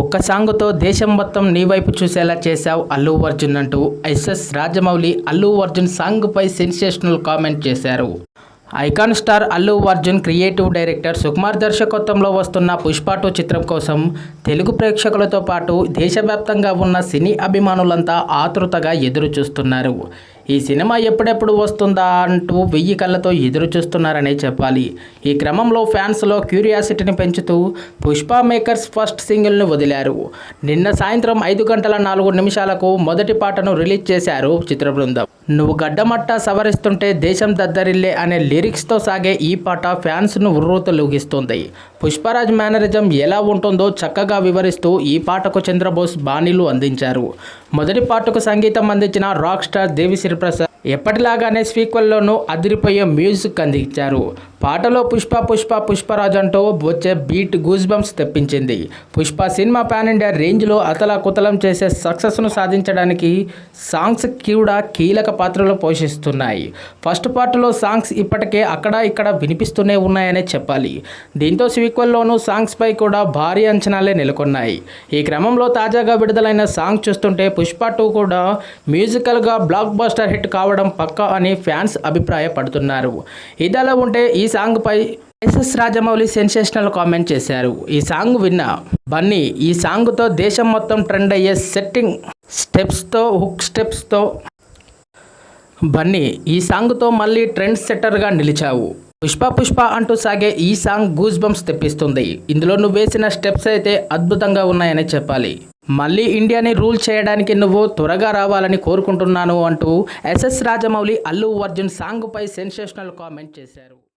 ఒక్క సాంగ్తో దేశం మొత్తం నీ వైపు చూసేలా చేశావు అల్లు అర్జున్ అంటూ ఎస్ఎస్ రాజమౌళి అల్లు అర్జున్ సాంగ్పై సెన్సేషనల్ కామెంట్ చేశారు. Icon star Allu Arjun creative director Sukumar దర్శకత్వంలో వస్తున్న పుష్ప 2 చిత్రం కోసం తెలుగు ప్రేక్షకులతో పాటు దేశవ్యాప్తంగా ఉన్న సినీ అభిమానులంతా ఆతృతగా ఎదురు చూస్తున్నారు. ఈ సినిమా ఎప్పుడెప్పుడు వస్తుందా అంటూ 1000 కళ్ళతో ఎదురు చూస్తున్నారనే చెప్పాలి. ఈ క్రమంలో ఫ్యాన్స్లో క్యూరియాసిటీని పెంచుతూ పుష్ప మేకర్స్ ఫస్ట్ సింగిల్ను వదిలారు. నిన్న సాయంత్రం 5:04 మొదటి పాటను రిలీజ్ చేశారు చిత్ర బృందం. నువ్వు గడ్డమట్ట సవరిస్తుంటే దేశం దద్దరిల్లే అనే లిరిక్స్తో సాగే ఈ పాట ఫ్యాన్స్ను ఉర్రూతలూగిస్తుంది. పుష్పరాజ్ మేనరిజం ఎలా ఉంటుందో చక్కగా వివరిస్తూ ఈ పాటకు చంద్రబోస్ బాణీలు అందించారు. మొదటి పాటకు సంగీతం అందించిన రాక్ స్టార్ దేవిశ్రీ ప్రసాద్ ఎప్పటిలాగానే సీక్వెల్లోనూ అదిరిపోయే మ్యూజిక్ అందించారు. పాటలో పుష్పరాజ్ అంటూ వచ్చే బీట్ గూస్ బంప్స్ తెప్పించింది. పుష్ప సినిమా పాన్ ఇండియా రేంజ్లో అతలాకుతలం చేసే సక్సెస్ను సాధించడానికి సాంగ్స్ కూడా కీలక పాత్రలు పోషిస్తున్నాయి. ఫస్ట్ పార్ట్లో సాంగ్స్ ఇప్పటికే అక్కడ ఇక్కడ వినిపిస్తూనే ఉన్నాయనే చెప్పాలి. దీంతో సీక్వెల్లోనూ సాంగ్స్పై కూడా భారీ అంచనాలే నెలకొన్నాయి. ఈ క్రమంలో తాజాగా విడుదలైన సాంగ్ చూస్తుంటే పుష్ప 2 కూడా మ్యూజికల్గా బ్లాక్ బస్టర్ హిట్ కావడం పక్కా అని ఫ్యాన్స్ అభిప్రాయపడుతున్నారు. ఇదిలా ఉంటే ఈ సాంగ్పై ఎస్ఎస్ రాజమౌళి సెన్సేషనల్ కామెంట్ చేశారు. ఈ సాంగ్ విన్న బన్నీ ఈ సాంగ్తో దేశం మొత్తం ట్రెండ్ అయ్యే సెట్టింగ్ హుక్ స్టెప్స్తో బన్నీ ఈ సాంగ్తో మళ్ళీ ట్రెండ్ సెట్టర్గా నిలిచావు. పుష్ప అంటూ సాగే ఈ సాంగ్ గూస్ బంప్స్ తెప్పిస్తుంది. ఇందులో నువ్వు వేసిన స్టెప్స్ అయితే అద్భుతంగా ఉన్నాయని చెప్పాలి. మళ్ళీ ఇండియాని రూల్ చేయడానికి నువ్వు త్వరగా రావాలని కోరుకుంటున్నాను అంటూ ఎస్ఎస్ రాజమౌళి అల్లు అర్జున్ సాంగ్పై సెన్సేషనల్ కామెంట్ చేశారు.